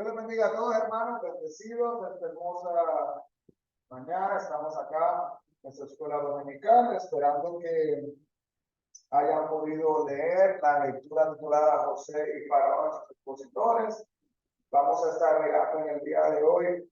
Dios les bendiga a todos, hermanos, bendecidos de esta hermosa mañana. Estamos acá en nuestra escuela dominical, esperando que hayan podido leer la lectura titulada José y Faraón, sus expositores. Vamos a estar mirando en el día de hoy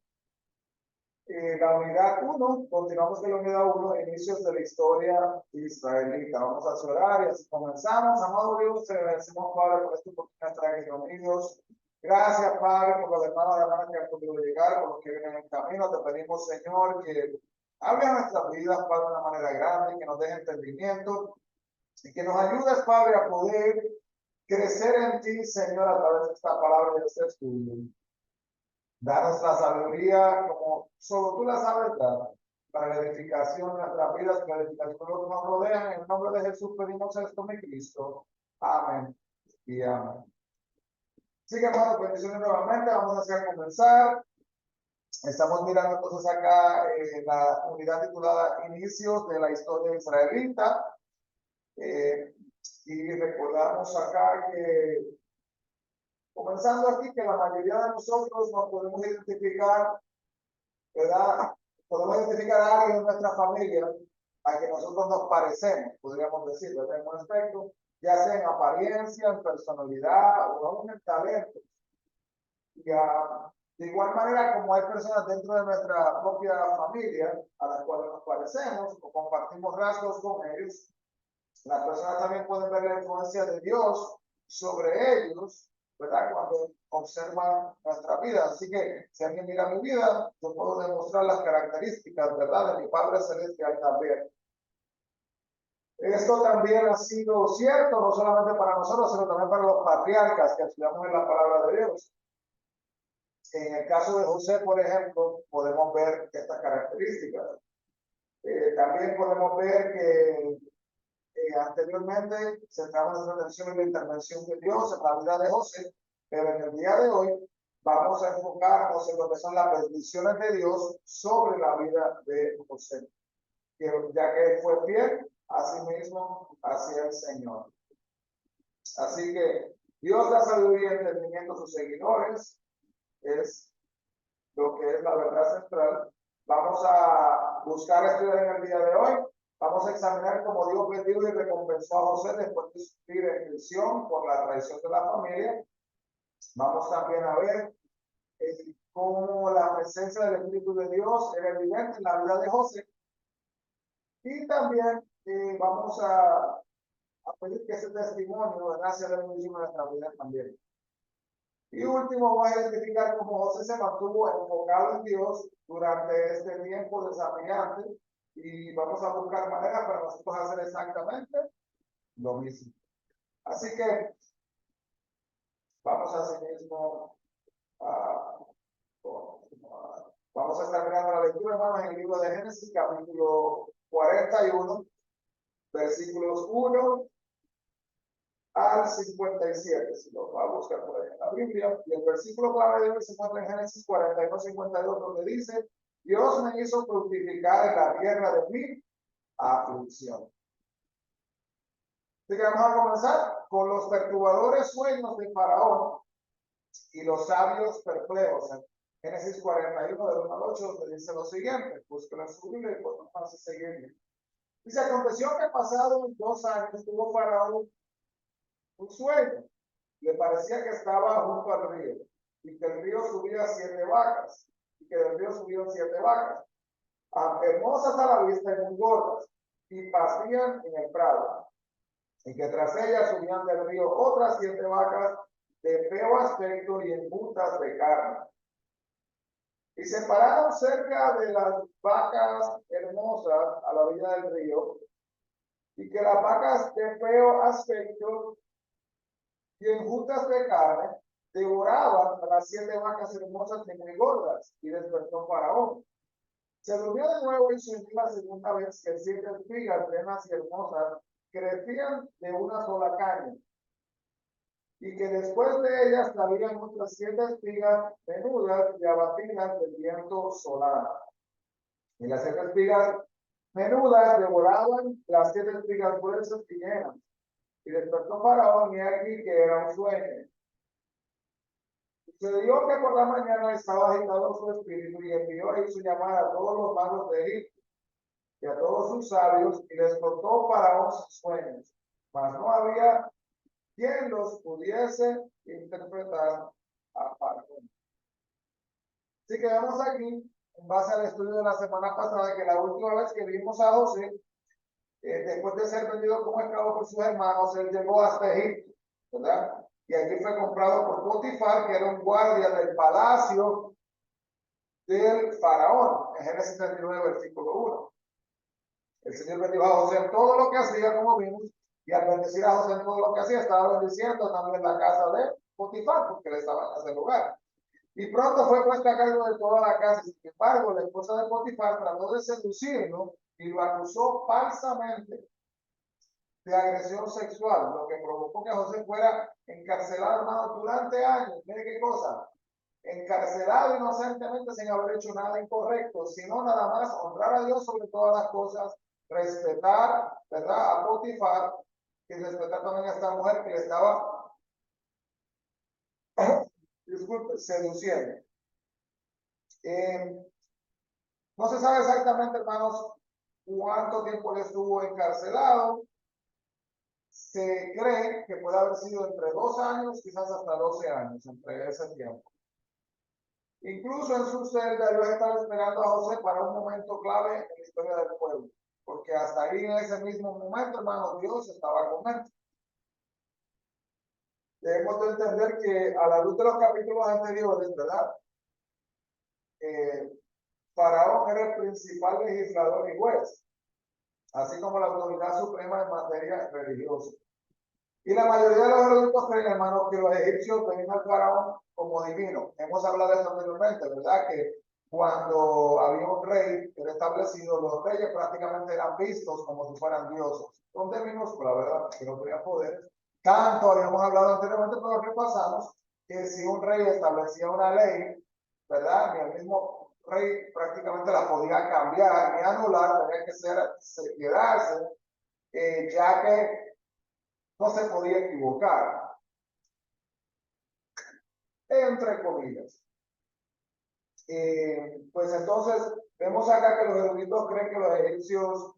la unidad 1, continuamos con la unidad 1, inicios de la historia israelita. Vamos a orar y así comenzamos. Amado Dios, te agradecemos, Padre, por esta oportunidad de estar aquí reunidos. Gracias, Padre, por los hermanos y hermanas que han podido llegar, por los que vienen en el camino. Te pedimos, Señor, que hable a nuestras vidas, Padre, de una manera grande, que nos deje entendimiento y que nos ayudes, Padre, a poder crecer en ti, Señor, a través de esta palabra y de este estudio. Danos la sabiduría como solo tú la sabes dar, para la edificación de nuestras vidas, para la edificación de los que nos rodean. En el nombre de Jesús pedimos esto, mi Cristo. Amén y amén. Así que, hermanos, bendiciones nuevamente. Vamos a comenzar. Estamos mirando entonces acá la unidad titulada Inicios de la historia israelita. Y recordamos acá que, comenzando aquí, que la mayoría de nosotros nos podemos identificar, ¿verdad? Podemos identificar a alguien en nuestra familia a que nosotros nos parecemos, podríamos decir, ¿verdad? En un aspecto, ya sea en apariencia, en personalidad o aún en talento. De igual manera, como hay personas dentro de nuestra propia familia a las cuales nos parecemos o compartimos rasgos con ellos, las personas también pueden ver la influencia de Dios sobre ellos, ¿verdad? Cuando observan nuestra vida. Así que si alguien mira mi vida, yo puedo demostrar las características, ¿verdad?, de mi Padre Celestial también. Esto también ha sido cierto, no solamente para nosotros, sino también para los patriarcas que estudiamos en la palabra de Dios. En el caso de José, por ejemplo, podemos ver estas características. También podemos ver que anteriormente centramos nuestra atención en la intervención de Dios en la vida de José, pero en el día de hoy vamos a enfocarnos en lo que son las bendiciones de Dios sobre la vida de José, ya que fue fiel a sí mismo hacia el Señor. Así que Dios da sabiduría y entendimiento a sus seguidores, es lo que es la verdad central. Vamos a buscar estudiar en el día de hoy. Vamos a examinar cómo Dios bendijo y recompensó a José después de sufrir en prisión por la traición de la familia. Vamos también a ver cómo la presencia del Espíritu de Dios era evidente en la vida de José. Y también vamos a pedir que ese testimonio, ¿verdad?, sea de bendición en nuestra vida también. Y último, vamos a identificar cómo José se mantuvo enfocado en Dios durante este tiempo desafiante. Y vamos a buscar maneras para nosotros hacer exactamente lo mismo. Así que vamos a hacer mismo. Vamos a estar mirando la lectura, hermanos, en el libro de Génesis, capítulo 41, versículos 1 al 57. Si lo va a buscar por ahí en la Biblia. Y el versículo clave de hoy se encuentra en Génesis 41, 52, donde dice: Dios me hizo fructificar en la tierra de mi aflicción. Así que vamos a comenzar con los perturbadores sueños de Faraón y los sabios perplejos. En Génesis 41, del 1 al 8, donde dice lo siguiente: búsquenlo en su Biblia y pues vamos a seguirle. Dice: aconteció que pasados 2 años tuvo Faraón un sueño. Le parecía que estaba junto al río y que el río subía 7 vacas y que del río subían 7 vacas, hermosas a la vista y muy gordas, y pasían en el prado, y que tras ellas subían del río otras 7 vacas de feo aspecto y enjutas de carne. Y se pararon cerca de las vacas hermosas a la orilla del río, y que las vacas de feo aspecto y enjutas de carne devoraban a las 7 vacas hermosas y muy gordas, y despertó Faraón. Se durmió de nuevo y soñó la segunda vez que 7 espigas plenas y hermosas crecían de una sola caña, y que después de ellas salían otras 7 espigas menudas y abatidas del viento solano. Y las 7 espigas menudas devoraban las 7 espigas gruesas y llenas. Y despertó Faraón, y aquí que era un sueño. Sucedió que por la mañana estaba agitado su espíritu y envió a su llamada a todos los magos de Egipto y a todos sus sabios y les contó Faraón sus sueños, mas no había quien los pudiese interpretar a Faraón. Así que vemos aquí, en base al estudio de la semana pasada, que la última vez que vimos a José, después de ser vendido como esclavo por sus hermanos, él llegó hasta Egipto, ¿verdad? Y allí fue comprado por Potifar, que era un guardia del palacio del faraón, en Génesis 39, versículo 1. El Señor bendijo a José en todo lo que hacía, como vimos, y al bendecir a José en todo lo que hacía, estaba bendiciendo también la casa de Potifar, porque él estaba en ese lugar. Y pronto fue puesta a cargo de toda la casa. Sin embargo, la esposa de Potifar trató de seducirlo y lo acusó falsamente de agresión sexual, lo que provocó que José fuera encarcelado, hermano, durante años. Mire qué cosa, encarcelado inocentemente sin haber hecho nada incorrecto, sino nada más honrar a Dios sobre todas las cosas, respetar, ¿verdad?, a Potifar y respetar también a esta mujer que le estaba, disculpe, seduciendo. No se sabe exactamente, hermanos, cuánto tiempo él estuvo encarcelado. Se cree que puede haber sido entre 2 años, quizás hasta 12 años, entre ese tiempo. Incluso en su celda, Dios estaba esperando a José para un momento clave en la historia del pueblo, porque hasta ahí en ese mismo momento, hermano, Dios estaba con él. Debemos de entender que a la luz de los capítulos anteriores, ¿verdad? Faraón era el principal legislador y juez, así como la autoridad suprema en materia religiosa. Y la mayoría de los eruditos creen, hermanos, que los egipcios veían al faraón como divino. Hemos hablado de esto anteriormente, ¿verdad? Que cuando había un rey que era establecido, los reyes prácticamente eran vistos como si fueran dioses. Son de minúscula, ¿verdad? Que no tenían poderes. Tanto habíamos hablado anteriormente, pero repasamos que si un rey establecía una ley, ¿verdad? Ni el mismo rey prácticamente la podía cambiar ni anular, tenía que quedarse, ya que no se podía equivocar, entre comillas. Pues entonces, vemos acá que los eruditos creen que los egipcios,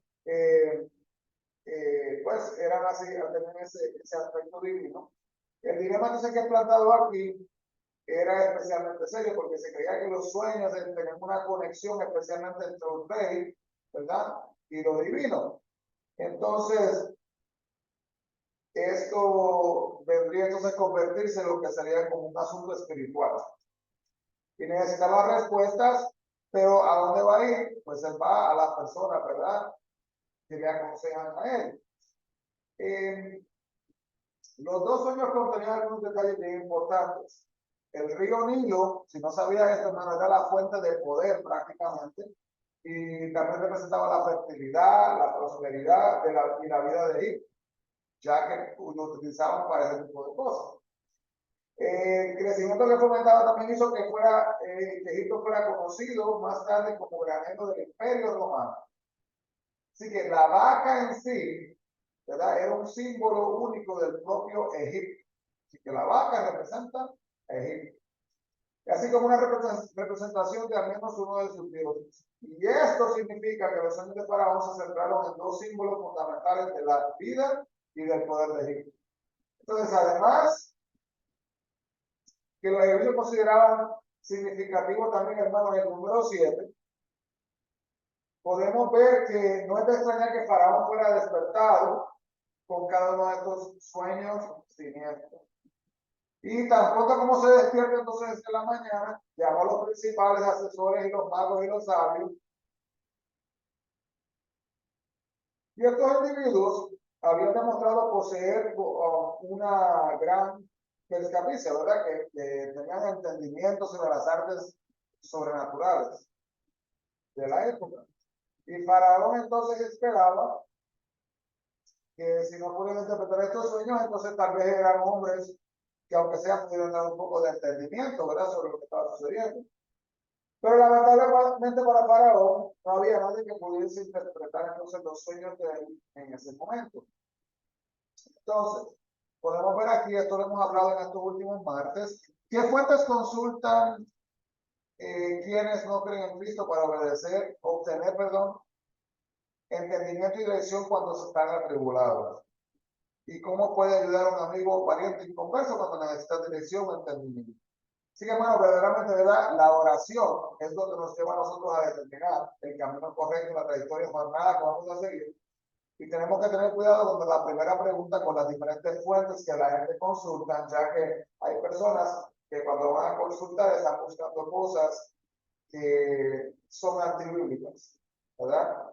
pues, eran así, al tener ese aspecto divino. El dilema entonces que he plantado aquí era especialmente serio, porque se creía que los sueños tenían una conexión especialmente entre un rey, ¿verdad?, y lo divino. Entonces, esto vendría entonces a convertirse en lo que sería como un asunto espiritual. Y necesitaba respuestas, pero ¿a dónde va a ir? Pues él va a las personas, ¿verdad?, que le aconsejan a él. Los dos sueños contenían algunos detalles bien importantes. El río Nilo, si no sabía esto, hermano, era la fuente de poder prácticamente, y también representaba la fertilidad, la prosperidad y la vida de Egipto, ya que lo utilizaban para ese tipo de cosas. El crecimiento que fomentaba también hizo que Egipto fuera conocido más tarde como granero del Imperio Romano. Así que la vaca en sí, ¿verdad?, era un símbolo único del propio Egipto. Así que la vaca representa a Egipto. Así como una representación de al menos uno de sus dioses. Y esto significa que los años de Faraón se centraron en dos símbolos fundamentales de la vida y del poder de Egipto. Entonces, además, que los egipcios consideraban significativo también, hermanos, el número 7, podemos ver que no es de extrañar que Faraón fuera despertado con cada uno de estos sueños siniestros. Y tan pronto como se despierta entonces en la mañana, llamó a los principales asesores y los magos y los sabios. Y estos individuos habían demostrado poseer una gran perspicacia, ¿verdad? Que tenían entendimiento sobre las artes sobrenaturales de la época. Y Faraón entonces esperaba que si no pudieran interpretar estos sueños, entonces tal vez eran hombres que aunque sea pudieran dar un poco de entendimiento, ¿verdad?, sobre lo que estaba sucediendo. Pero lamentablemente para Faraón no había nadie que pudiese interpretar entonces los sueños de él en ese momento. Entonces, podemos ver aquí, esto lo hemos hablado en estos últimos martes, ¿Qué fuentes consultan quienes no creen en Cristo para obtener, entendimiento y dirección cuando se están atribulados? ¿Y cómo puede ayudar a un amigo o pariente inconverso cuando necesita dirección o entendimiento? Así que, hermano, verdaderamente, ¿verdad? La oración es lo que nos lleva a nosotros a determinar el camino correcto, la trayectoria formada que vamos a seguir. Y tenemos que tener cuidado con la primera pregunta, con las diferentes fuentes que la gente consulta, ya que hay personas que cuando van a consultar están buscando cosas que son antibíblicas, ¿verdad?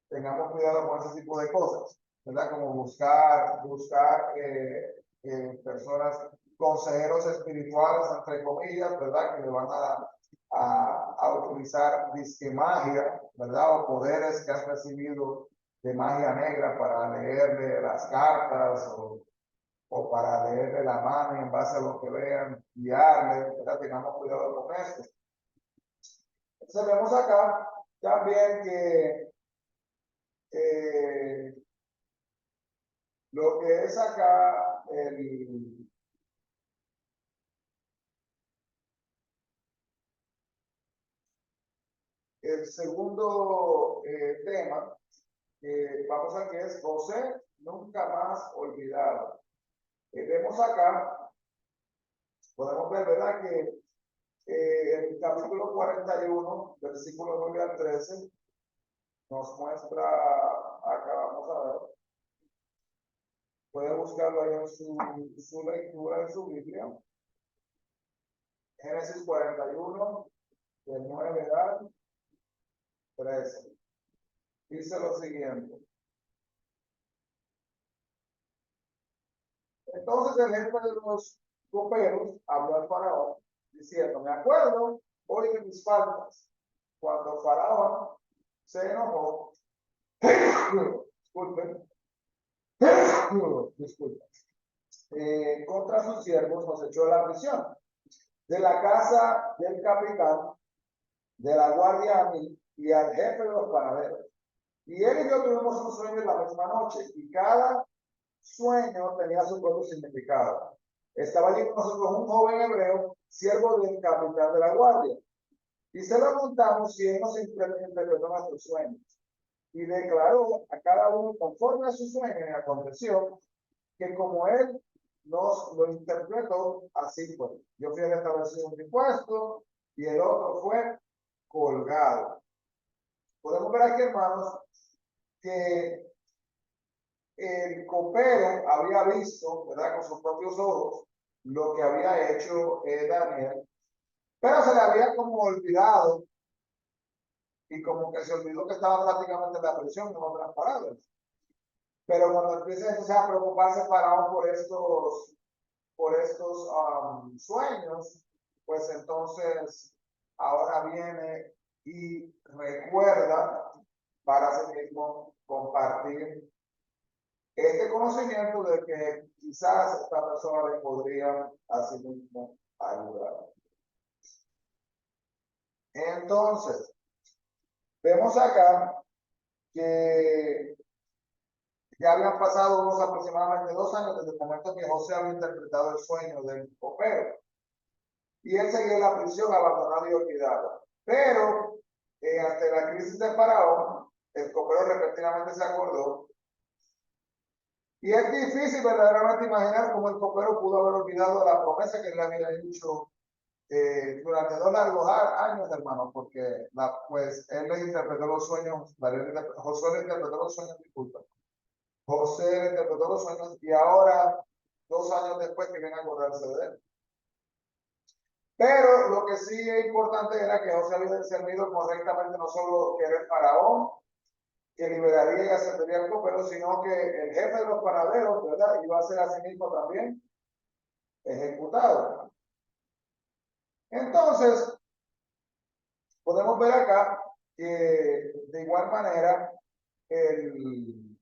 Tengamos cuidado con ese tipo de cosas, ¿verdad? Como buscar personas, consejeros espirituales, entre comillas, ¿verdad? Que le van a utilizar disque magia, ¿verdad? O poderes que han recibido de magia negra para leerle las cartas o para leerle la mano y en base a lo que vean, guiarle, ¿verdad? Tengamos cuidado con esto. Entonces vemos acá también que lo que es acá el segundo tema que vamos a que es José nunca más olvidado. Vemos acá, podemos ver, ¿verdad? Que el capítulo 41, versículo 9 al 13, nos muestra, acá vamos a ver, puede buscarlo ahí en su lectura, en su Biblia. Génesis 41, del 9 al 13. Dice lo siguiente. Entonces el jefe de los coperos habló al faraón diciendo, me acuerdo hoy de mis faltas, cuando faraón se enojó, disculpen, disculpen, contra sus siervos, nos echó a la prisión de la casa del capitán de la guardia a mí y al jefe de los panaderos. Y él y yo tuvimos un sueño en la misma noche y cada sueño tenía su propio significado. Estaba allí con nosotros un joven hebreo, siervo del capitán de la guardia. Y se lo contamos y él nos interpretó nuestros sueños. Y declaró a cada uno conforme a su sueño. Y aconteció que como él nos lo interpretó, así fue. Yo fui restablecido en mi puesto y el otro fue colgado. Podemos ver aquí, hermanos, que el copero había visto, ¿verdad? Con sus propios ojos, lo que había hecho Daniel, pero se le había como olvidado y como que se olvidó que estaba prácticamente en la prisión, en otras palabras. Pero cuando empieza a preocuparse Faraón por estos sueños, pues entonces ahora viene y recuerda para sí mismo compartir este conocimiento de que quizás esta persona le podría a sí mismo ayudar. Entonces, vemos acá que ya habían pasado unos aproximadamente 2 años desde el momento que José había interpretado el sueño del copero. Y él seguía en la prisión abandonado y olvidado. Pero ante la crisis de Faraón, el copero repentinamente se acordó. Y es difícil verdaderamente imaginar cómo el copero pudo haber olvidado la promesa que él le había dicho durante 2 largos años, hermano, porque pues él le interpretó los sueños, Josué le interpretó los sueños, disculpa. José le interpretó los sueños y ahora, 2 años después, que viene a acordarse de él. Pero lo que sí es importante era que José había discernido correctamente no solo que era el faraón, que liberaría y ascendería al copero, sino que el jefe de los panaderos, ¿verdad? Iba a ser a sí mismo también ejecutado. Entonces, podemos ver acá que de igual manera el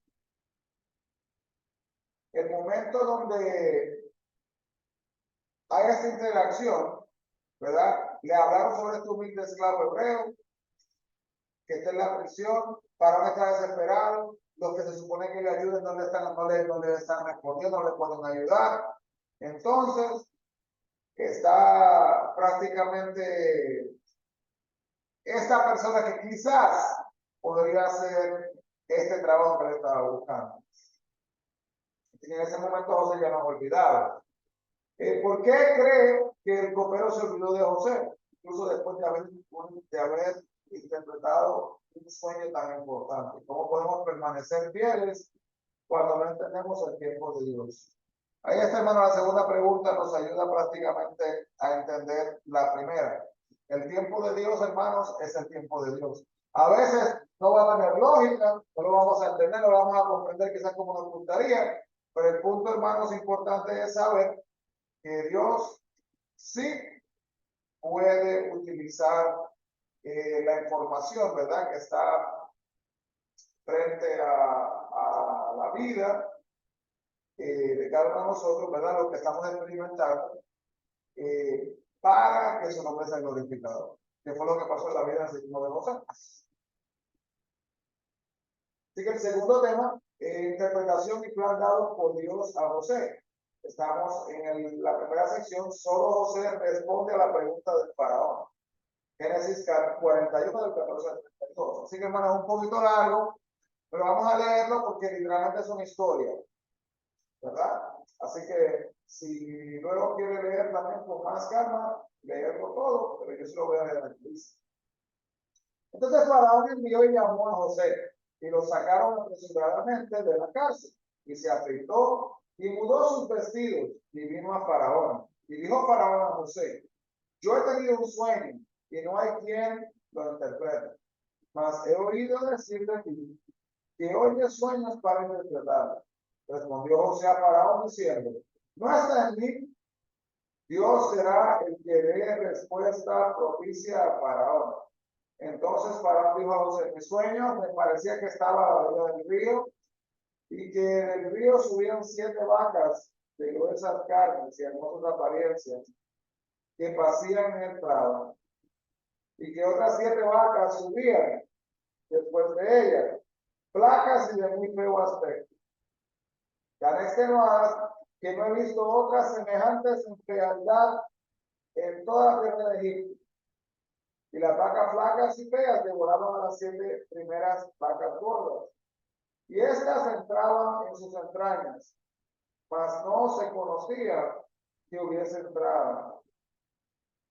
momento donde hay esta interacción, ¿verdad? Le hablaron sobre este humilde esclavo hebreo que está en la prisión, para no estar desesperado, los que se supone que le ayuden no le están respondiendo, no le pueden ayudar. Entonces, está prácticamente esta persona que quizás podría hacer este trabajo que le estaba buscando. Y en ese momento José ya no olvidaba. ¿Por qué cree que el copero se olvidó de José? Incluso después de haber interpretado un sueño tan importante. ¿Cómo podemos permanecer fieles cuando no entendemos el tiempo de Dios? Ahí está, hermano, la segunda pregunta nos ayuda prácticamente a entender la primera. El tiempo de Dios, hermanos, es el tiempo de Dios. A veces no va a tener lógica, no lo vamos a entender, no lo vamos a comprender quizás como nos gustaría, pero el punto, hermanos, importante es saber que Dios sí puede utilizar la información, ¿verdad? Que está frente a la vida de cada uno de nosotros, ¿verdad? Lo que estamos experimentando, para que su nombre sea glorificado. Que fue lo que pasó en la vida del signo de José. Así que el segundo tema, interpretación y plan dado por Dios a José. Estamos en la primera sección, solo José responde a la pregunta del faraón. Génesis 41 del 14 al 32. Así que, hermanos, es un poquito largo, pero vamos a leerlo porque literalmente es una historia, ¿verdad? Así que si luego quiere leer también con más calma, leerlo todo, pero yo se lo voy a leer aquí. Entonces Faraón envió y llamó a José y lo sacaron apresuradamente de la cárcel y se afeitó y mudó sus vestidos y vino a Faraón. Y dijo Faraón a José: yo he tenido un sueño y no hay quien lo interprete, mas he oído decir de ti que oyes sueños para interpretar. Respondió José a Faraón diciendo: no está en mí, Dios será el que dé respuesta propicia a Faraón. Entonces Faraón dijo a José: mi sueño me parecía que estaba a la orilla del río y que del río subían 7 vacas de gruesas carnes y hermosas apariencias que pasían en el prado, y que otras 7 vacas subían después de ellas, flacas y de muy feo aspecto, tan extenuadas que no he visto otras semejantes en fealdad en toda la tierra de Egipto. Y las vacas flacas y feas devoraban a las 7 primeras vacas gordas, y éstas entraban en sus entrañas, mas no se conocía que hubiese entrado,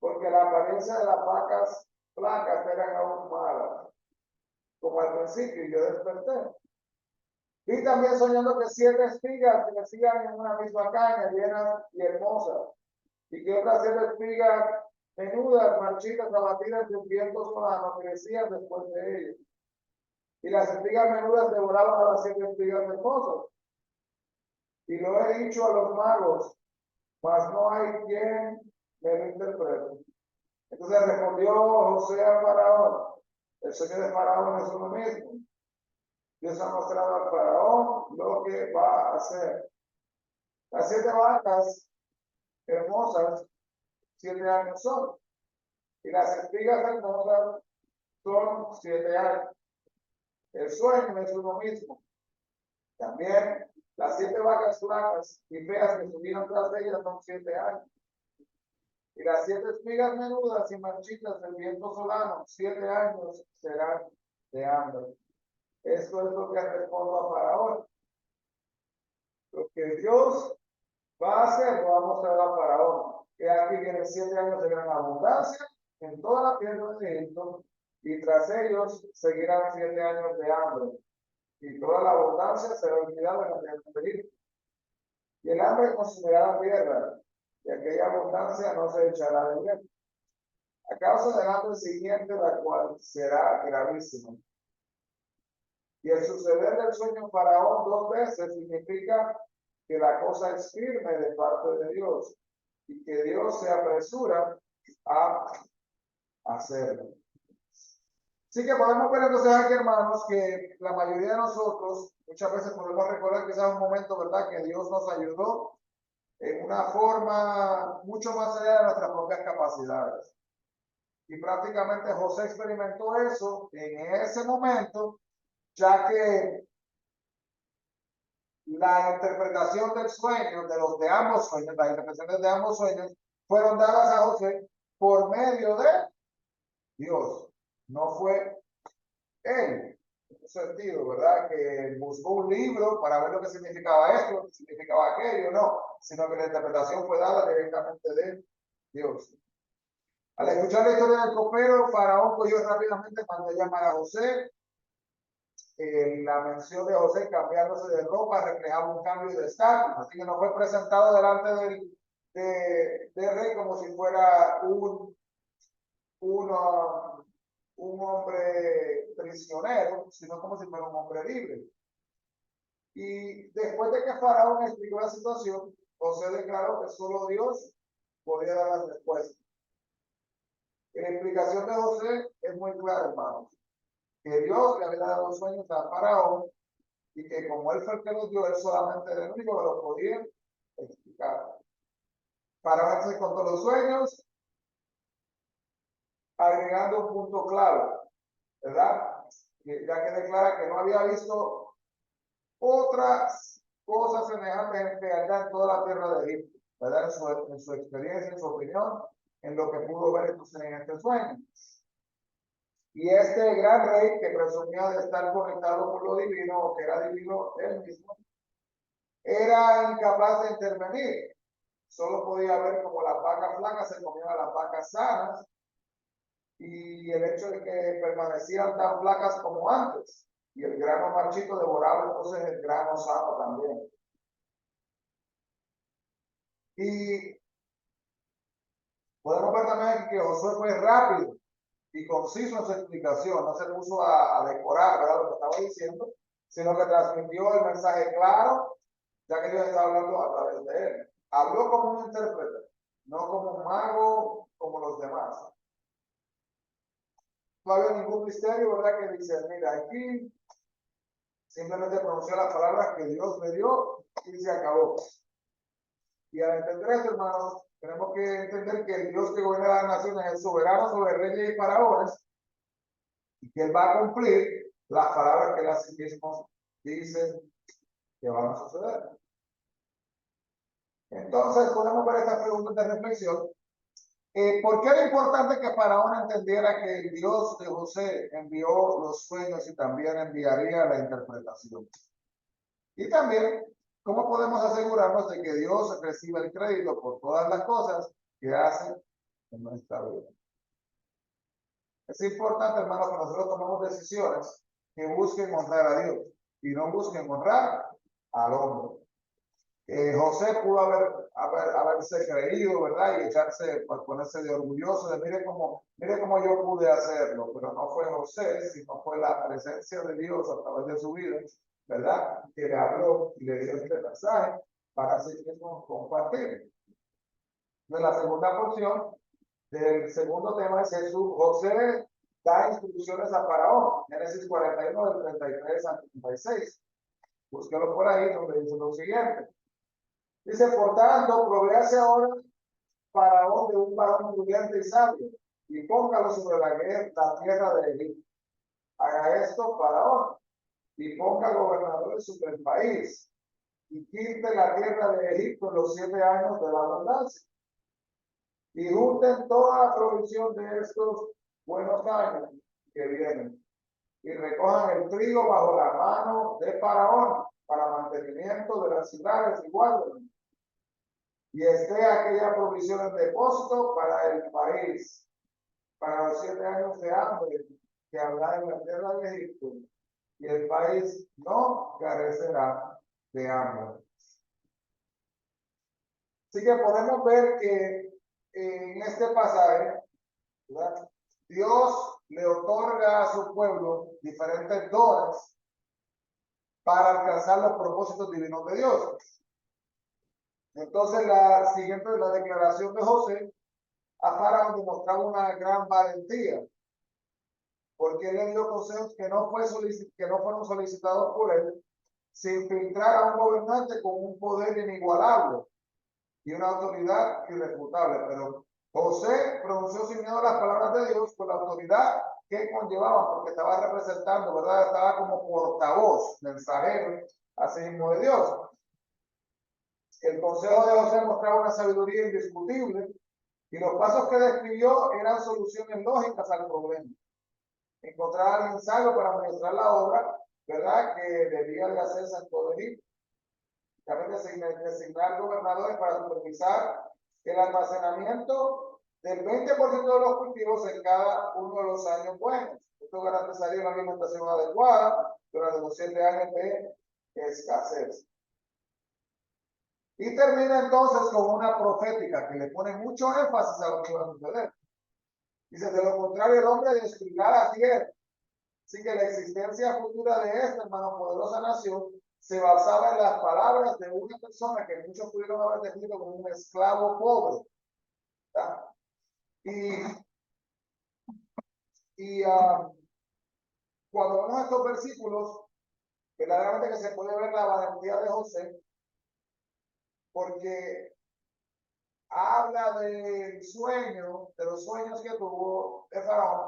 porque la apariencia de las vacas flacas eran aún malas, como al principio, y yo desperté. Vi también soñando que 7 espigas crecían en una misma caña, llenas y hermosas, y que otras 7 espigas menudas, marchitas, abatidas de un viento solano, crecían después de ellas. Y las espigas menudas devoraban a las 7 espigas hermosas. Y lo he dicho a los magos, mas no hay quien me lo interprete. Entonces respondió José a Faraón: el sueño de Faraón es uno mismo. Dios ha mostrado al Faraón lo que va a hacer. Las 7 vacas hermosas, 7 años son, y las espigas hermosas son 7 años. El sueño es uno mismo. También las 7 vacas flacas y feas que subieron tras de ellas son 7 años. Y las 7 espigas menudas y marchitas del viento solano, 7 años serán de hambre. Esto es lo que respondo a Faraón. Lo que Dios va a hacer, lo va a mostrar a Faraón. Que aquí vienen 7 años de gran abundancia en toda la tierra de Egipto, y tras ellos seguirán 7 años de hambre. Y toda la abundancia será olvidada en la tierra de Egipto. Y el hambre consumirá la tierra, y aquella abundancia no se echará de bien, a causa del hambre siguiente, la cual será gravísima. Y el suceder del sueño en Faraón 2 veces significa que la cosa es firme de parte de Dios y que Dios se apresura a hacerlo. Así que podemos ver entonces aquí, hermanos, que la mayoría de nosotros muchas veces podemos recordar quizás un momento, ¿verdad?, que Dios nos ayudó en una forma mucho más allá de nuestras propias capacidades. Y prácticamente José experimentó eso en ese momento, ya que la interpretación del sueño, de ambos sueños, las interpretaciones de ambos sueños, fueron dadas a José por medio de Dios. No fue él, en un sentido, ¿verdad? Que buscó un libro para ver lo que significaba esto, lo que significaba aquello, no, sino que la interpretación fue dada directamente de Dios. Al escuchar la historia del copero, Faraón cogió rápidamente, mandó llamar a José. La mención de José cambiándose de ropa reflejaba un cambio de estatus, así que no fue presentado delante del rey como si fuera un hombre prisionero, sino como si fuera un hombre libre. Y después de que Faraón explicó la situación, José declaró que solo Dios podía dar la respuesta. La explicación de José es muy clara, hermanos, que Dios le había dado sueños a Faraón y que como él fue el que los dio, él solamente era el único que lo podía explicar. Faraón se contó los sueños, agregando un punto clave, ¿verdad? Ya que declara que no había visto otras cosas semejantes en realidad en toda la tierra de Egipto, ¿verdad? En su experiencia, en su opinión, en lo que pudo ver entonces en este sueño. Y este gran rey que presumía de estar conectado con lo divino, o que era divino él mismo, era incapaz de intervenir. Solo podía ver como las vacas flacas se comían a las vacas sanas, y el hecho de que permanecían tan flacas como antes, y el grano marchito devoraba entonces el grano sano también. Y podemos ver también que Josué fue rápido y conciso en su explicación, no se puso a decorar, ¿verdad?, lo que estaba diciendo, sino que transmitió el mensaje claro, ya que Dios estaba hablando a través de él. Habló como un intérprete, no como un mago como los demás. No había ningún misterio, ¿verdad?, que dice, mira, aquí simplemente pronunció las palabras que Dios me dio y se acabó. Y al entender esto, hermanos, tenemos que entender que el Dios que gobierna las naciones es soberano sobre reyes y faraones, y que él va a cumplir las palabras que él a sí mismo dice que van a suceder. Entonces podemos ver estas preguntas de reflexión. ¿Por qué era importante que Faraón entendiera que el Dios de José envió los sueños y también enviaría la interpretación? Y también, ¿cómo podemos asegurarnos de que Dios reciba el crédito por todas las cosas que hace en nuestra vida? Es importante, hermano, que nosotros tomemos decisiones que busquen honrar a Dios y no busquen honrar al hombre. José pudo haberse creído, ¿verdad? Y echarse, pues, ponerse de orgulloso, de mire cómo yo pude hacerlo, pero no fue José, sino fue la presencia de Dios a través de su vida, ¿verdad?, que le habló y le dio este mensaje para así mismo compartir. De la segunda porción del segundo tema es Jesús. José da instrucciones a Faraón, Génesis 41, del 33 al 36. Búsquelo por ahí, donde dice lo siguiente. Dice, por tanto, provéase ahora Faraón de un varón prudente y sabio, y póngalo sobre la tierra de Egipto. Haga esto Faraón, y ponga gobernadores sobre el país, y quite la tierra de Egipto en los 7 años de la abundancia. Y junten toda la provisión de estos buenos años que vienen, y recojan el trigo bajo la mano de Faraón para mantenimiento de las ciudades y guarden. Y esté aquella provisión en depósito para el país, para los 7 años de hambre que habrá en la tierra de Egipto, y el país no carecerá de hambre. Así que podemos ver que en este pasaje, ¿verdad?, Dios le otorga a su pueblo diferentes dones para alcanzar los propósitos divinos de Dios. Entonces la siguiente es la declaración de José a Faraón, demostraba una gran valentía, porque él le dio consejos que no fueron solicitados por él, sin filtrar a un gobernante con un poder inigualable y una autoridad irrefutable. Pero José pronunció sin miedo las palabras de Dios con la autoridad que conllevaba, porque estaba representando, ¿verdad?, estaba como portavoz, mensajero, así mismo de Dios. El consejo de José mostraba una sabiduría indiscutible Y los pasos que describió eran soluciones lógicas al problema. Encontrar al sabio para administrar la obra, ¿verdad? Que debía de hacerse en todo Egipto. También designar gobernadores para supervisar el almacenamiento del 20% de los cultivos en cada uno de los años buenos. Esto garantizaría una alimentación adecuada durante los 7 años de escasez. Y termina entonces con una profética que le pone mucho énfasis a lo que va a suceder. Dice, de lo contrario, el hombre destruirá la tierra. Así que la existencia futura de esta, hermano, poderosa nación se basaba en las palabras de una persona que muchos pudieron haber definido como un esclavo pobre. ¿Verdad? Y cuando vemos estos versículos, verdaderamente que se puede ver la valentía de José, porque habla del sueño, de los sueños que tuvo el faraón,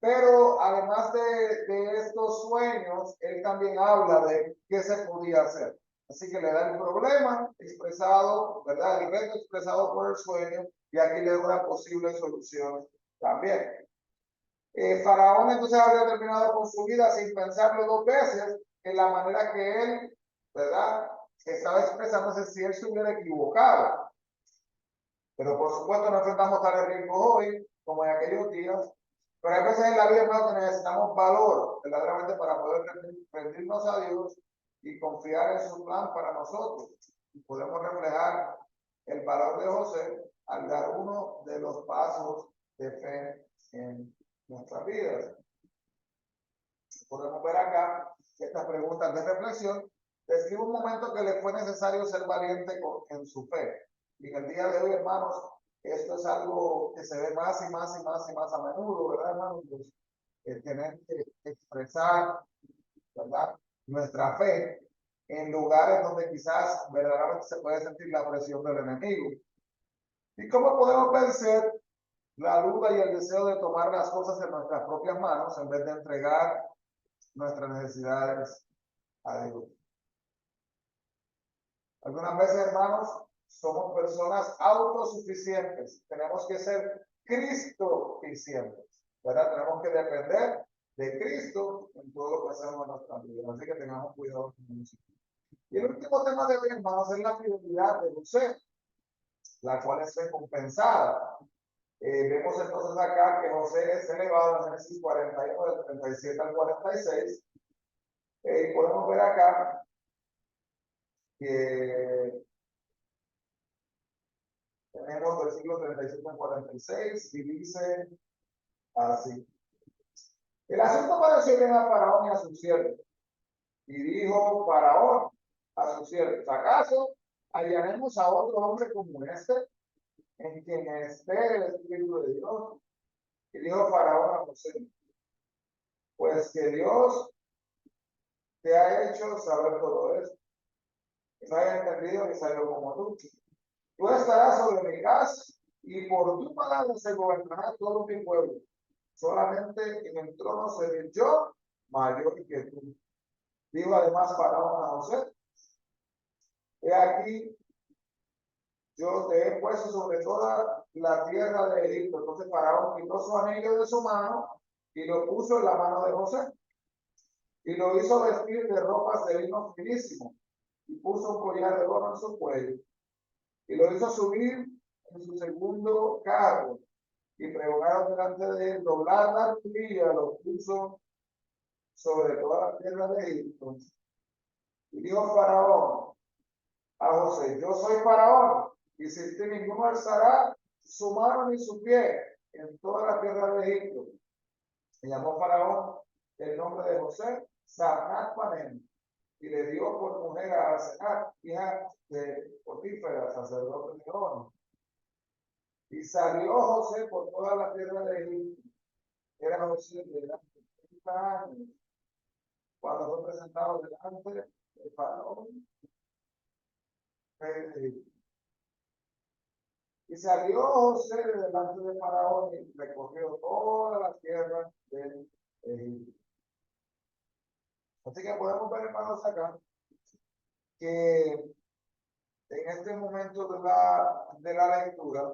pero además de estos sueños, él también habla de qué se podía hacer. Así que le da el problema expresado, ¿verdad? El reto expresado por el sueño, y aquí le da una posible solución también. Faraón entonces había terminado con su vida sin pensarlo 2 veces en la manera que él, ¿verdad? Estaba expresándose si él se hubiera equivocado. Pero por supuesto no enfrentamos tales riesgos hoy como en aquellos días. Pero hay veces en la vida, hermano, que necesitamos valor verdaderamente para poder rendirnos a Dios y confiar en su plan para nosotros. Y podemos reflejar el valor de José al dar uno de los pasos de fe en nuestras vidas. Podemos ver acá estas preguntas de reflexión. Describe un momento que le fue necesario ser valiente en su fe. Y en el día de hoy, hermanos, esto es algo que se ve más y más y más y más a menudo, ¿verdad, hermanos? Pues, tener que expresar, ¿verdad?, nuestra fe en lugares donde quizás verdaderamente se puede sentir la presión del enemigo. ¿Y cómo podemos vencer la duda y el deseo de tomar las cosas en nuestras propias manos en vez de entregar nuestras necesidades a Dios? Algunas veces, hermanos, somos personas autosuficientes. Tenemos que ser Cristo-suficientes, ¿verdad? Tenemos que depender de Cristo en todo lo que hacemos en nuestra vida. Así que tengamos cuidado con eso. Y el último tema de hoy, hermanos, es la fidelidad de José, la cual es recompensada. Vemos entonces acá que José es elevado en Génesis 41, del 37 al 46. Podemos ver acá que tenemos versículos 37 al 46 y dice así. El asunto pareció bien a Faraón y a sus siervos. Y dijo Faraón a sus siervos, ¿acaso hallaremos a otro hombre como este, en quien esté el Espíritu de Dios? Y dijo Faraón a José, pues que Dios te ha hecho saber todo esto, que no haya entendido ni salió como tú. Tú estarás sobre mi casa, y por tu palabra se gobernará todo mi pueblo. Solamente en el trono seré yo mayor que tú. Dijo además Faraón a José, he aquí, yo te he puesto sobre toda la tierra de Egipto. Entonces Faraón quitó su anillo de su mano y lo puso en la mano de José. Y lo hizo vestir de ropas de lino finísimo, y puso un collar de oro en su cuello. Y lo hizo subir en su segundo carro, y pregonaron delante de él, doblar la rodilla, lo puso sobre toda la tierra de Egipto. Y dijo Faraón a José, yo soy Faraón, y sin ti ninguno alzará su mano ni su pie en toda la tierra de Egipto. Y llamó Faraón el nombre de José Sarnat Panem, y le dio por mujer a Asenat, hija de Potífera, sacerdote de On. Y salió José por toda la tierra de Egipto. Era José de edad de 30 años cuando fue presentado delante de Faraón, rey de Egipto. Y salió José de delante de Faraón y recorrió toda la tierra de Egipto. Así que podemos ver, hermanos, acá que en este momento de la lectura,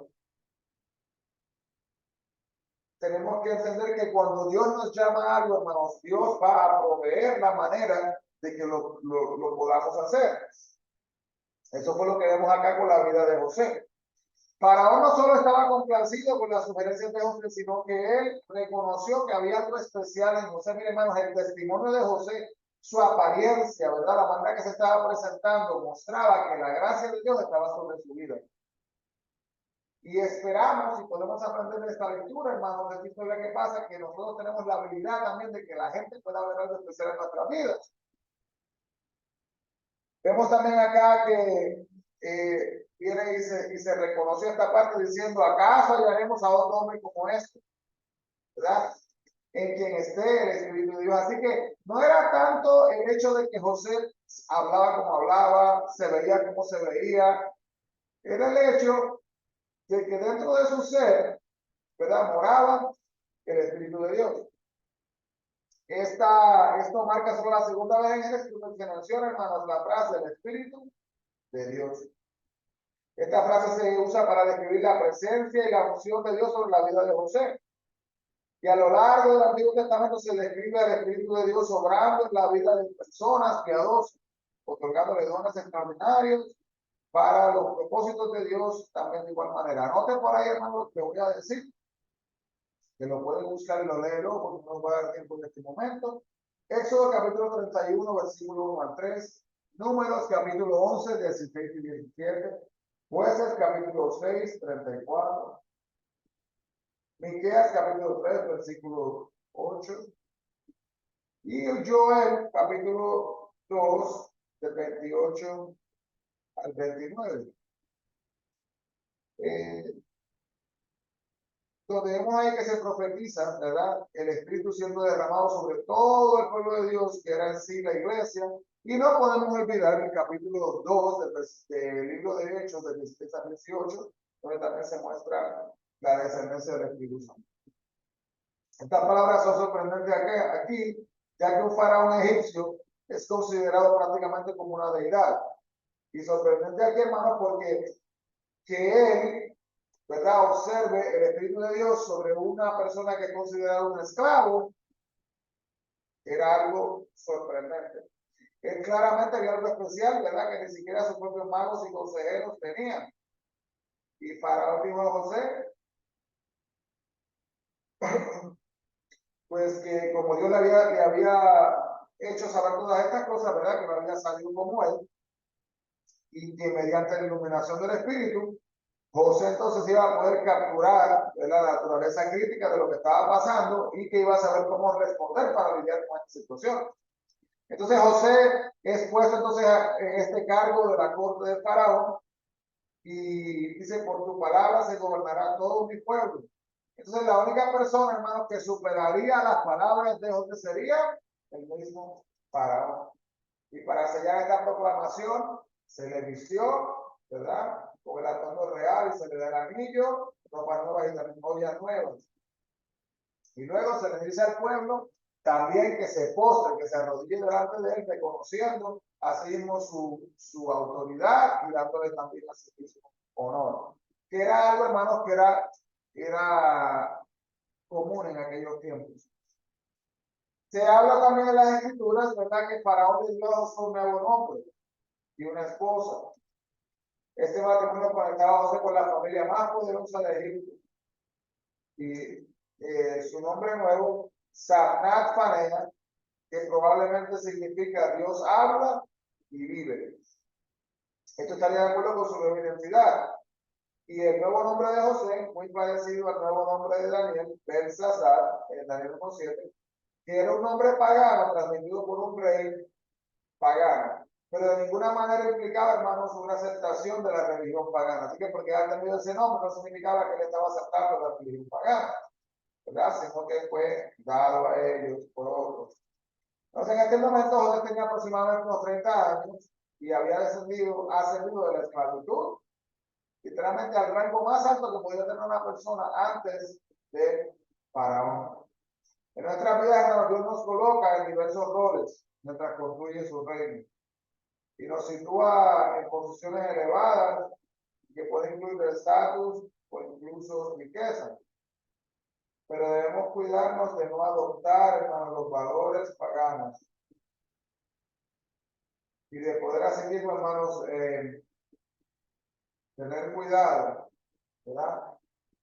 tenemos que entender que cuando Dios nos llama a algo, hermanos, Dios va a proveer la manera de que lo podamos hacer. Eso fue lo que vemos acá con la vida de José. Faraón no solo estaba complacido con las sugerencias de José, sino que él reconoció que había algo especial en José. Miren, hermanos, el testimonio de José, su apariencia, ¿verdad? La manera que se estaba presentando mostraba que la gracia de Dios estaba sobre su vida. Y esperamos, y podemos aprender de esta lectura, hermanos, de esta historia que pasa, que nosotros tenemos la habilidad también de que la gente pueda ver algo especial en nuestras vidas. Vemos también acá que viene y se reconoció esta parte diciendo, ¿acaso hallaremos a otro hombre como este? ¿Verdad? En quien esté el Espíritu de Dios. Así que no era tanto el hecho de que José hablaba como hablaba, se veía como se veía, era el hecho de que dentro de su ser, ¿verdad? Moraba el Espíritu de Dios. Esto marca solo la segunda vez en el Escrito que menciona, hermanos, la frase del Espíritu de Dios. Esta frase se usa para describir la presencia y la unción de Dios sobre la vida de José. Y a lo largo del Antiguo Testamento se describe al Espíritu de Dios obrando en la vida de personas piadosas, otorgándole dones extraordinarios para los propósitos de Dios también de igual manera. Anoten por ahí, hermanos, que voy a decir, que lo pueden buscar y lo leen luego, porque no va a dar tiempo en este momento. Éxodo capítulo 31, versículo 1 al 3. Números capítulo 11, 16 y 17. Jueces capítulo 6, 34. Miqueas capítulo 3, versículo 8. Y Joel capítulo 2, del 28 al 29. Donde vemos ahí que se profetiza, ¿verdad? El Espíritu siendo derramado sobre todo el pueblo de Dios, que era en sí la iglesia. Y no podemos olvidar el capítulo 2 del libro de Hechos, del 16 al 18, donde también se muestra la descendencia del Espíritu Santo. Estas palabras son sorprendentes aquí, ya que un faraón egipcio es considerado prácticamente como una deidad. Y sorprendente aquí, hermano, porque que él, ¿verdad?, observe el Espíritu de Dios sobre una persona que es considerada un esclavo, era algo sorprendente. Él claramente vio algo especial, ¿verdad?, que ni siquiera sus propios magos y consejeros tenían. Y Faraón dijo a José, pues que como Dios le había hecho saber todas estas cosas, ¿verdad?, que no había salido como él, y que mediante la iluminación del Espíritu, José entonces iba a poder capturar la naturaleza crítica de lo que estaba pasando y que iba a saber cómo responder para lidiar con esta situación. Entonces José es puesto entonces en este cargo de la corte de Faraón y dice, por tu palabra se gobernará todo mi pueblo. Entonces la única persona, hermanos, que superaría las palabras de José sería el mismo Faraón. Y para sellar esta proclamación se le vistió, ¿verdad?, con el atuendo real y se le da el anillo, ropa nueva y también joyas nuevas. Y luego se le dice al pueblo también que se postre, que se arrodille delante de él, reconociendo así mismo su autoridad y dándole también a sí mismo honor. Que era algo, hermanos, que era común en aquellos tiempos. Se habla también en las escrituras, ¿verdad?, que Faraón le dio a José un nuevo nombre y una esposa. Este matrimonio conectaba a José con la familia más poderosa de Egipto. Y su nombre nuevo, Sarnat Fanea, que probablemente significa Dios habla y vive. Esto estaría de acuerdo con su nueva identidad. Y el nuevo nombre de José, muy parecido al nuevo nombre de Daniel, Belsasar, en Daniel 1:7, que era un nombre pagano transmitido por un rey pagano, pero de ninguna manera implicaba, hermanos, una aceptación de la religión pagana. Así que porque ha tenido ese nombre no significaba que él estaba aceptando la religión pagana, ¿verdad?, sino que fue dado a ellos por otros. Entonces, en este momento José tenía aproximadamente unos 30 años y había ascendido de la esclavitud, literalmente al rango más alto que podía tener una persona antes de Faraón. En nuestra vida, Dios nos coloca en diversos roles mientras construye su reino. y nos sitúa en posiciones elevadas que pueden incluir estatus o incluso riqueza. Pero debemos cuidarnos de no adoptar, hermanos, los valores paganos y de poder así mismo, hermanos, tener cuidado, ¿verdad?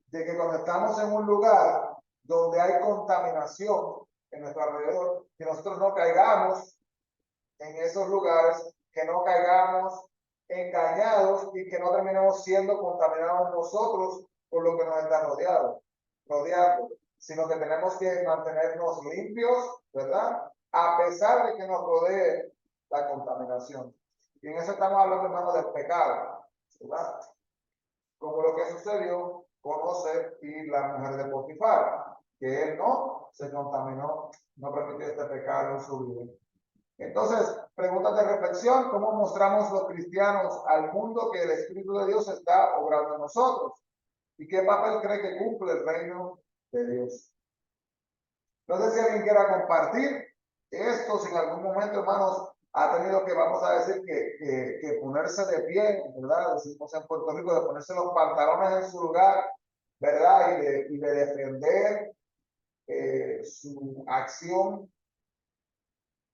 De que cuando estamos en un lugar donde hay contaminación en nuestro alrededor, que nosotros no caigamos en esos lugares, que no caigamos engañados y que no terminemos siendo contaminados nosotros por lo que nos está rodeando, sino que tenemos que mantenernos limpios, ¿verdad? A pesar de que nos rodee la contaminación. Y en eso estamos hablando, hermanos, del pecado, ¿verdad? Como lo que sucedió con José y la mujer de Potifar, que él no se contaminó, no permitió este pecado en su vida. Entonces, preguntas de reflexión: ¿cómo mostramos los cristianos al mundo que el Espíritu de Dios está obrando en nosotros? ¿Y qué papel cree que cumple el reino de Dios? No sé si alguien quiera compartir esto, si en algún momento, hermanos, ha tenido que, vamos a decir, que ponerse de pie, ¿verdad? Decimos en Puerto Rico, de ponerse los pantalones en su lugar, ¿verdad? Y de defender su acción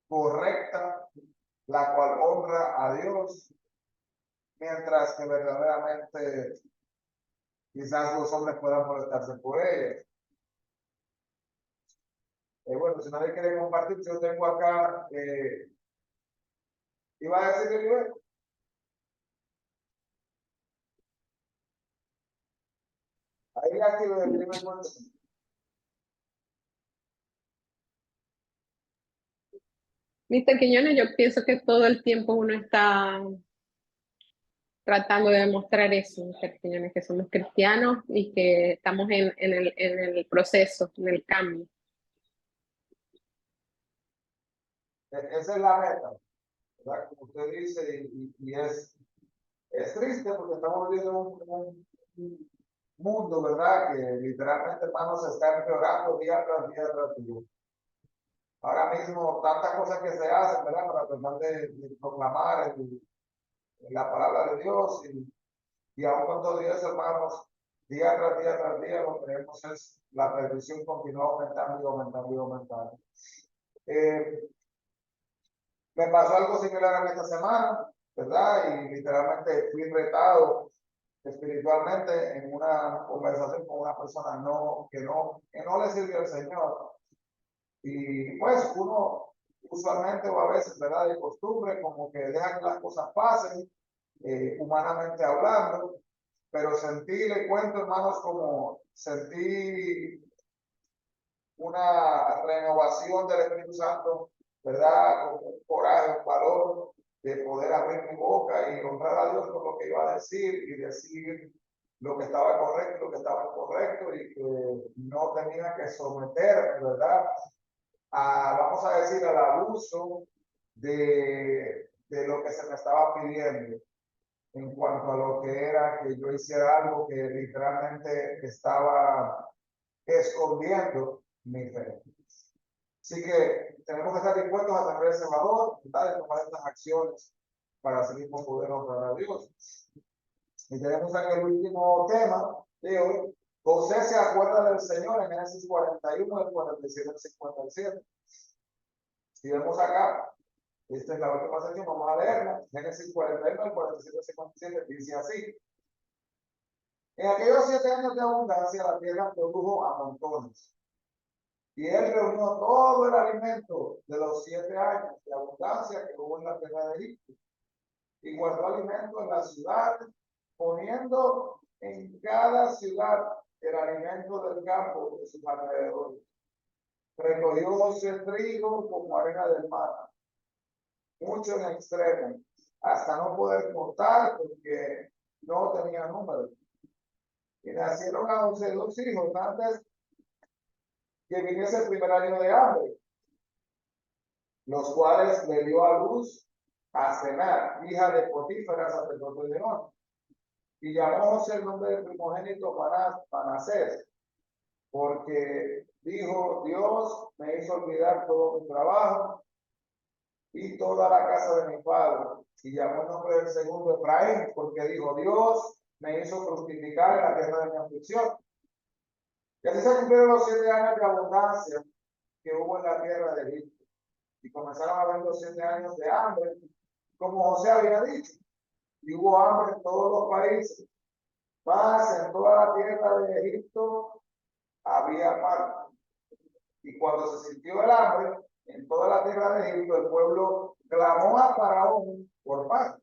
correcta, la cual honra a Dios, mientras que verdaderamente quizás los hombres puedan molestarse por ellos. Bueno, si nadie quiere compartir, yo tengo acá, iba a decir que yo, ahí activo el primer momento. Mr. Quiñones, yo pienso que todo el tiempo uno está tratando de demostrar eso, Mr. Quiñones, que somos cristianos y que estamos en el proceso, en el cambio. Esa es la meta, ¿verdad? Como usted dice, y es triste porque estamos viviendo un mundo, ¿verdad? Que literalmente, hermanos, se está empeorando día tras día tras día. Ahora mismo, tantas cosas que se hacen, ¿verdad? Para tratar de proclamar la palabra de Dios, y aún con todo eso, hermanos, día tras día, lo que tenemos es la perdición continúa aumentando y aumentando y aumentando. Me pasó algo similar a mí esta semana, ¿verdad? Y literalmente fui retado espiritualmente en una conversación con una persona que no le sirvió al Señor. Y pues uno usualmente o a veces, ¿verdad? De costumbre, como que deja que las cosas pasen, humanamente hablando, pero sentí, le cuento, hermanos, como sentí una renovación del Espíritu Santo, ¿verdad? Con un coraje, un valor de poder abrir mi boca y honrar a Dios por lo que iba a decir y decir lo que estaba correcto y lo que estaba incorrecto, y que no tenía que someter, ¿verdad? Vamos a decir, al abuso de lo que se me estaba pidiendo en cuanto a lo que era que yo hiciera algo que literalmente estaba escondiendo mi fe. Así que tenemos que estar dispuestos a tener ese valor, ¿verdad? De tomar estas acciones para así mismo poder honrar a Dios. Y tenemos aquí el último tema de hoy. José se acuerda del Señor en Génesis 41, del 47 al 57. Si vemos acá, esta es la última sección, vamos a leerla. Génesis 41, del 47 al 57, dice así: en aquellos 7 años de abundancia, la tierra produjo a montones. Y él reunió todo el alimento de los 7 años de abundancia que hubo en la tierra de Egipto, y guardó alimento en las ciudades, poniendo en cada ciudad el alimento del campo de sus alrededores. Recogió el trigo como arena del mar, mucho en extremo, hasta no poder contar porque no tenía número. Y nacieron a 11 dos hijos antes que viniese el primer año de hambre, los cuales le dio a luz a Cenar, hija de Potifar, sacerdote de On. Y llamó el nombre del primogénito Manasés, porque dijo: Dios me hizo olvidar todo mi trabajo y toda la casa de mi padre. Y llamó el nombre del segundo Efraín, porque dijo, Dios me hizo fructificar en la tierra de mi aflicción. Y así se cumplieron los 7 años de abundancia que hubo en la tierra de Egipto. Y comenzaron a haber los 7 años de hambre, como José había dicho. Y hubo hambre en todos los países. Mas en toda la tierra de Egipto había pan. Y cuando se sintió el hambre en toda la tierra de Egipto, el pueblo clamó a Faraón por pan.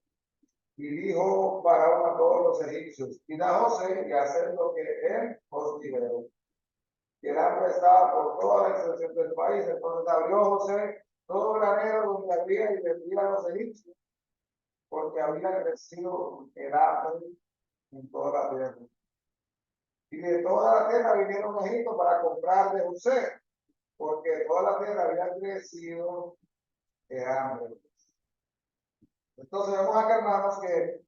Y dijo Faraón a todos los egipcios, id a José y haced lo que él os liberó. Y el hambre estaba por toda la extensión del país. Entonces abrió José todo granero donde había y vendía a los egipcios, porque había crecido el hambre en toda la tierra. Y de toda la tierra vinieron a Egipto para comprar de José, porque toda la tierra había crecido el hambre. Entonces vemos acá, hermanos, que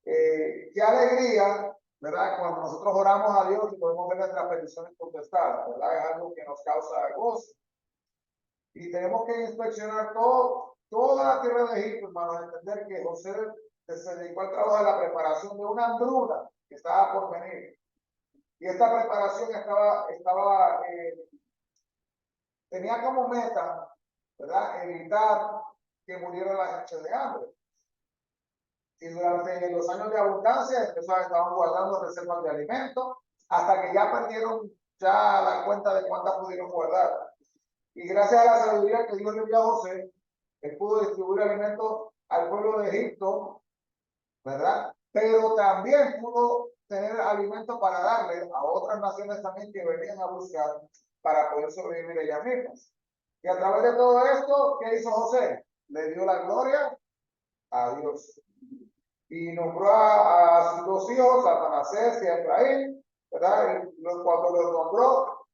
qué alegría, ¿verdad? Cuando nosotros oramos a Dios y podemos ver nuestras peticiones contestadas, ¿verdad? Es algo que nos causa gozo. Y tenemos que inspeccionar toda la tierra de Egipto, hermanos, entender que José se dedicó al trabajo de la preparación de una hambruna que estaba por venir. Y esta preparación tenía como meta, ¿verdad? Evitar que muriera la gente de hambre. Y durante los años de abundancia, estaban guardando reservas de alimentos, hasta que ya perdieron ya la cuenta de cuántas pudieron guardar. Y gracias a la sabiduría que Dios le dio a José, él pudo distribuir alimentos al pueblo de Egipto, ¿verdad? Pero también pudo tener alimentos para darle a otras naciones también que venían a buscar para poder sobrevivir ellas mismas. Y a través de todo esto, ¿qué hizo José? Le dio la gloria a Dios. Y nombró a sus dos hijos, a Manasés y a Efraín, ¿verdad? Cuando los nombró,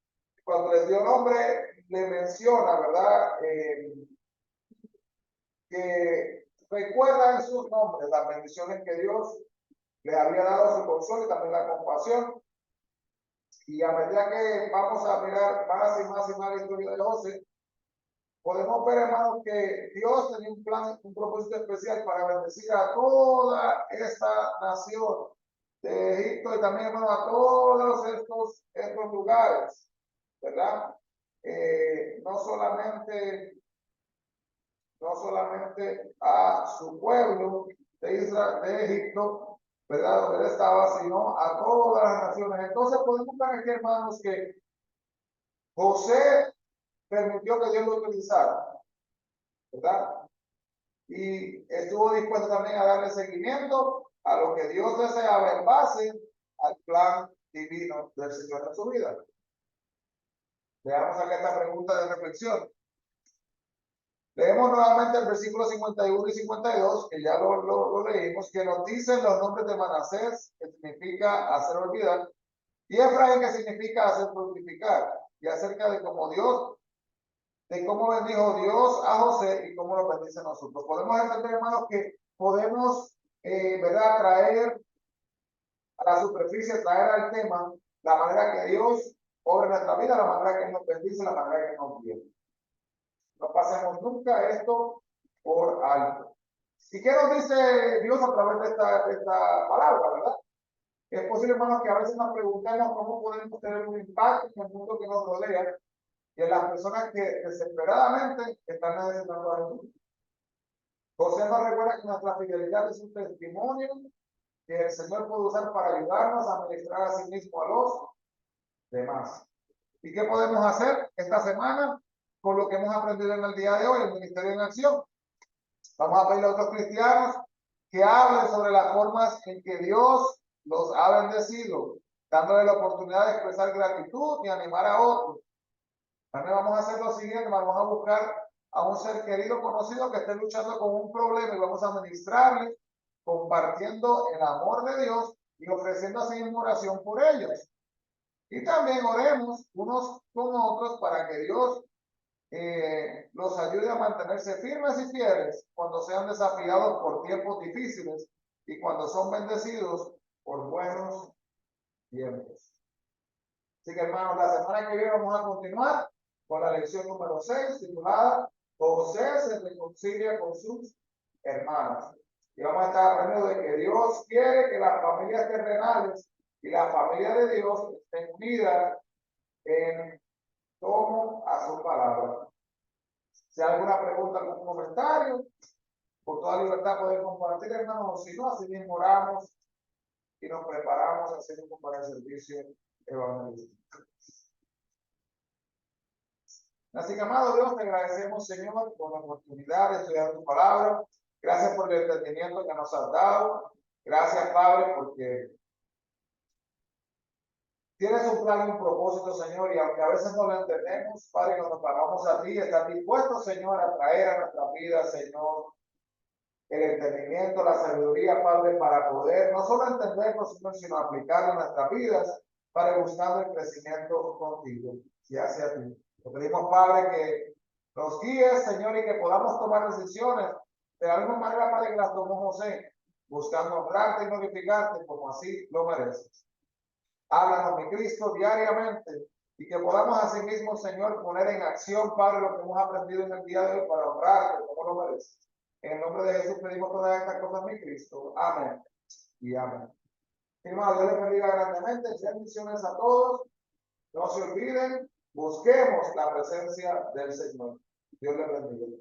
cuando les dio nombre, le menciona, ¿verdad? Que recuerda en sus nombres las bendiciones que Dios les había dado a su consuelo y también la compasión. Y a medida que vamos a mirar más y más y más la historia de José, podemos ver, hermanos, que Dios tenía un plan, un propósito especial para bendecir a toda esta nación de Egipto y también, hermano, a todos estos lugares, ¿verdad? No solamente a su pueblo de Israel, de Egipto, ¿verdad? Donde él estaba, sino a todas las naciones. Entonces podemos ver aquí, hermanos, que José permitió que Dios lo utilizara, ¿verdad? Y estuvo dispuesto también a darle seguimiento a lo que Dios deseaba en base al plan divino del Señor en su vida. Veamos acá esta pregunta de reflexión. Leemos nuevamente el versículo 51 y 52, que ya lo leímos, que nos dicen los nombres de Manasés, que significa hacer olvidar, y Efraín, que significa hacer fructificar, y acerca de cómo Dios, de cómo bendijo Dios a José y cómo lo bendice a nosotros. Podemos entender, hermanos, que podemos, ¿verdad?, traer a la superficie, traer al tema la manera que Dios obra en nuestra vida, la manera que nos bendice, la manera que nos guía. No pasemos nunca esto por alto. ¿Y qué nos dice Dios a través de esta palabra, verdad? Es posible, hermanos, que a veces nos preguntemos cómo podemos tener un impacto en el mundo que nos rodea y en las personas que desesperadamente están necesitando ayuda. José nos recuerda que nuestra fidelidad es un testimonio que el Señor puede usar para ayudarnos a ministrar a sí mismo a los demás. ¿Y qué podemos hacer esta semana con lo que hemos aprendido en el día de hoy, el Ministerio en Acción? Vamos a pedirle a otros cristianos que hablen sobre las formas en que Dios los ha bendecido, dándole la oportunidad de expresar gratitud y animar a otros. También vamos a hacer lo siguiente, vamos a buscar a un ser querido conocido que esté luchando con un problema y vamos a ministrarle, compartiendo el amor de Dios y ofreciendo así una oración por ellos. Y también oremos unos con otros para que Dios los ayude a mantenerse firmes y fieles cuando sean desafiados por tiempos difíciles y cuando son bendecidos por buenos tiempos. Así que, hermanos, la semana que viene vamos a continuar con la lección número 6, titulada José se reconcilia con sus hermanos. Y vamos a estar aprendiendo de que Dios quiere que las familias terrenales y la familia de Dios estén unidas en torno a su palabra. Si hay alguna pregunta, algún comentario, por toda libertad pueden compartir, hermanos, o si no, así mismo oramos y nos preparamos así mismo para el servicio evangelístico. Así que, amado Dios, te agradecemos, Señor, por la oportunidad de estudiar tu palabra. Gracias por el entendimiento que nos has dado. Gracias, Padre, porque tienes un plan y un propósito, Señor, y aunque a veces no lo entendemos, Padre, nos paramos a ti, estás dispuesto, Señor, a traer a nuestra vida, Señor, el entendimiento, la sabiduría, Padre, para poder no solo entenderlo, sino aplicarlo en nuestras vidas, para buscar el crecimiento contigo y hacia ti. Te pedimos, Padre, que nos guíes, Señor, y que podamos tomar decisiones de la misma manera, Padre, que las tomó José, buscando honrarte y glorificarte como así lo mereces. Háblanos, mi Cristo, diariamente, y que podamos así mismo, Señor, poner en acción, Padre, lo que hemos aprendido en el día de hoy para honrarte como lo mereces. En el nombre de Jesús pedimos todas estas cosas, mi Cristo. Amén y amén. Hermano, Dios les bendiga grandemente. Bendiciones a todos. No se olviden, busquemos la presencia del Señor. Dios les bendiga.